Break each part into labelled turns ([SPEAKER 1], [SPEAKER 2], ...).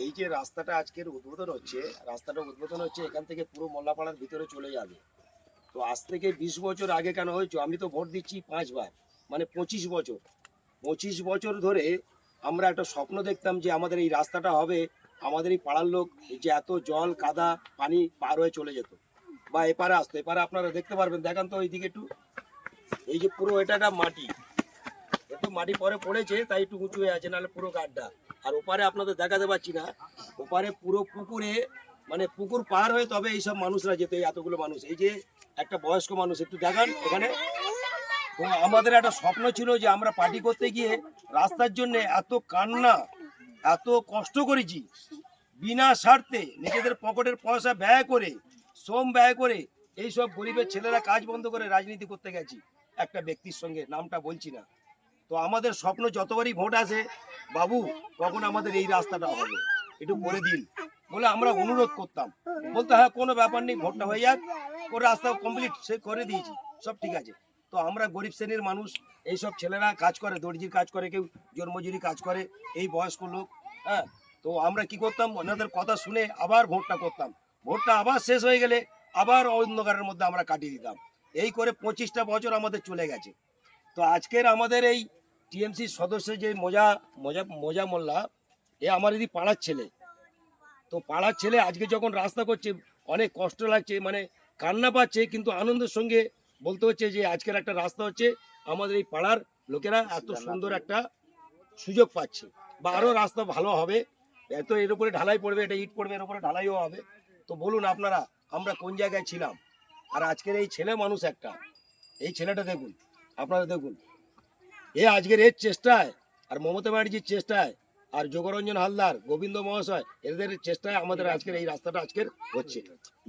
[SPEAKER 1] এই যে রাস্তাটা আজকের উদ্বোধন হচ্ছে, এখান থেকে পুরো মোল্লাপাড়ার ভিতরে চলে যাবে। তো আজ থেকে 20 বছর আগে কেন হয়েছে, আমি তো ভোট দিচ্ছি 5 বার, মানে 25 বছর ধরে আমরা একটা স্বপ্ন দেখতাম যে আমাদের এই রাস্তাটা হবে, আমাদের এই পাড়ার লোক যে এত জল কাদা পানি পার হয়ে চলে যেত বা এপারে আসতো। এপারে আপনারা দেখতে পারবেন, দেখান তো ওইদিকে একটু, এই যে পুরো এটা একটা মাটি, একটু মাটি পরে পড়েছে তাই একটু উঁচু হয়ে আছে, নাহলে পুরো গাড্ডা। আর ওপারে আপনাদের দেখাতে পাচ্ছি না, ওপারে পুরো পুকুরে, মানে পুকুর পার হয়ে তবে এইসব মানুষরা যেত, এই এতগুলো মানুষ। এই যে একটা বয়স্ক মানুষ, একটু দেখান এখানে। তো আমাদের একটা স্বপ্ন ছিল যে আমরা পার্টি করতে গিয়ে রাস্তার জন্য এত কান্না, এত কষ্ট করেছি, বিনা স্বার্থে নিজেদের পকেটের পয়সা ব্যয় করে, শ্রম ব্যয় করে এইসব গরিবের ছেলেরা কাজ বন্ধ করে রাজনীতি করতে গেছি একটা ব্যক্তির সঙ্গে, নামটা বলছি না। তো আমাদের স্বপ্ন যতবারই ভোট আসে, বাবু কখন আমাদের এই রাস্তাটা হবে একটু করে দিন বলে আমরা অনুরোধ করতাম। বলতে হ্যাঁ কোনো ব্যাপার নেই, ভোটটা হয়ে যাক, করে রাস্তা কমপ্লিট সে করে দিয়েছি, সব ঠিক আছে। তো আমরা গরিব শ্রেণীর মানুষ, এইসব ছেলেরা কাজ করে, দর্জির কাজ করে, কেউ জন্মজুরি কাজ করে, এই বয়স্ক লোক, হ্যাঁ। তো আমরা কি করতাম, ওনাদের কথা শুনে আবার ভোটটা করতাম। ভোটটা আবার শেষ হয়ে গেলে আবার অন্ধকারের মধ্যে আমরা কাটিয়ে দিতাম। এই করে 25টা বছর আমাদের চলে গেছে। তো আজকের আমাদের এই টিএমসি সদস্য যে মোজা মোল্লা, এ আমার এই পাড়ার ছেলে। তো পাড়ার ছেলে আজকে যখন রাস্তা করছে অনেক কষ্ট লাগছে, মানে কান্না পাচ্ছে, কিন্তু আনন্দের সঙ্গে বলতে হচ্ছে যে আজকের একটা রাস্তা হচ্ছে, আমাদের এই পাড়ার লোকেরা এত সুন্দর একটা সুযোগ পাচ্ছে, বা আরও রাস্তা ভালো হবে, এত এর উপরে ঢালাই পড়বে, এটা ইট পড়বে, এর উপরে ঢালাইও হবে। তো বলুন আপনারা আমরা কোন জায়গায় ছিলাম। আর আজকের এই ছেলে মানুষ একটা, এই ছেলেটা দেখুন, আপনারা দেখুন, এ আজকের এর চেষ্টায়, আর মমতা ব্যানার্জির চেষ্টায়, আর যোগরঞ্জন হালদার, গোবিন্দ মহাশয়, এদের চেষ্টায় আমাদের আজকের এই রাস্তাটা আজকের হচ্ছে।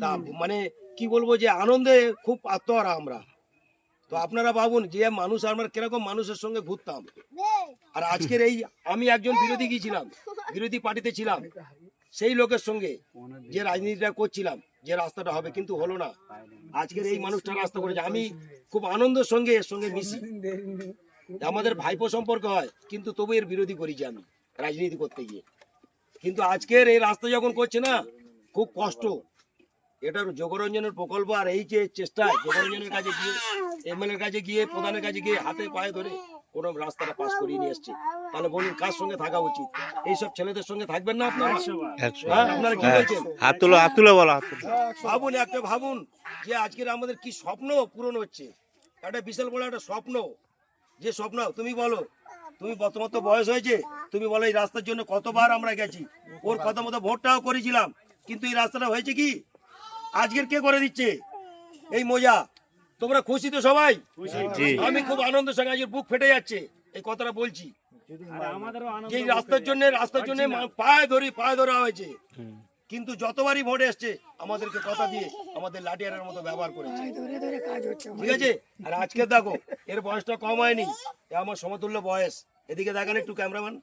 [SPEAKER 1] তা মানে কি বলবো, যে আনন্দে খুব আত্মহারা আমরা। তো আপনারা ভাবুন যে মানুষ, আমরা কিরকম মানুষের সঙ্গে ঘুরতাম। আর আজকের এই, আমি একজন বিরোধী গিয়েছিলাম, বিরোধী পার্টিতে ছিলাম, সেই লোকের সঙ্গে যে রাজনীতিটা করছিলাম, যে রাস্তাটা হবে, কিন্তু হলো না। আজকের এই মানুষটা রাস্তা করেছে, আমি খুব আনন্দের সঙ্গে এর সঙ্গে মিশি, আমাদের ভাইপো সম্পর্ক হয়, কিন্তু তবু এর বিরোধী করেছি আমি রাজনীতি করতে গিয়ে। কিন্তু আজকের এই রাস্তা যখন করছে না, খুব কষ্ট। এটার যোগরঞ্জনের প্রকল্প, আর এই যে চেষ্টায় যোগরঞ্জনের কাছে গিয়ে, এমএলএর কাছে গিয়ে, প্রধানের কাছে গিয়ে হাতে পায়ে ধরে কোনো রাস্তাটা পাস করিয়ে নিয়ে এসছে। তাহলে বলুন কার সঙ্গে থাকা উচিত? এইসব ছেলেদের সঙ্গে থাকবেন না আপনারা? হ্যাঁ, আপনারা কি বলছেন?
[SPEAKER 2] হাত তুলে বলো।
[SPEAKER 1] ভাবুন, একটা ভাবুন যে আজকের আমাদের কি স্বপ্ন পূরণ হচ্ছে, একটা বিশাল বড় একটা স্বপ্ন। যে স্বপ্ন, তুমি বলো, তুমি তোমার তো বয়স হয়েছে, তুমি বলো এই রাস্তার জন্য কতবার আমরা গেছি, ওর কথা মতো ভোটটাও করেছিলাম, কিন্তু এই রাস্তাটা হয়েছে কি? আজকের কে করে দিচ্ছে? এই মোজা। তোমরা খুশি তো সবাই? আমি খুব আনন্দের সঙ্গে, আজকের বুক ফেটে যাচ্ছে এই কথাটা বলছি, যে রাস্তার জন্য পায়ে ধরা হয়েছে। কিন্তু যতবারই ভোট এসছে আমাদেরকে কথা দিয়ে আমাদের লাঠিয়ারের মতো ব্যবহার করেছে, ঠিক আছে। আর আজকে দেখো, এর বয়সটা কম হয়নি, এ আমার সমতুল্য বয়স। এদিকে দেখান একটু ক্যামেরাম্যান,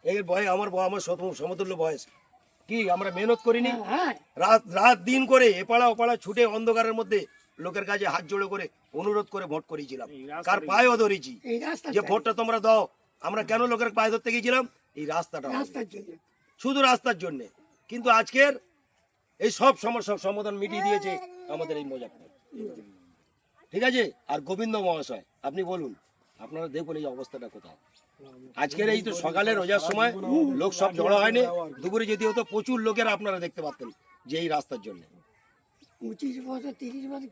[SPEAKER 1] এর বয়স আমার সমতুল্য বয়স। কি আমরা মেহনত করিনি? রাত দিন করে এপাড়া ওপাড়া ছুটে অন্ধকারের মধ্যে লোকের কাছে হাত জোড়ে করে অনুরোধ করে ভোট করিয়েছিলাম, কার পায়েও ধরেছি যে ভোটটা তোমরা দাও। আমরা কেন লোকের পায়ে ধরতে গিয়েছিলাম? এই রাস্তাটা, শুধু রাস্তার জন্য। কিন্তু আজকের এই সব সমস্যার সমাধান মিটিয়ে দিয়েছে আমাদের এই মোজাফফর, ঠিক আছে। আর গোবিন্দ মহাশয়, আপনি বলুন, আপনারা দেখুন এই অবস্থাটা কোথায়। আজকের এই তো সকালে রোজার সময় লোক সব জড়ো হয়নি, দুপুরে যেতে হতো প্রচুর লোকের, আপনারা দেখতে পাচ্ছেন যে এই রাস্তার জন্য।
[SPEAKER 3] 25 বছর 30 বছর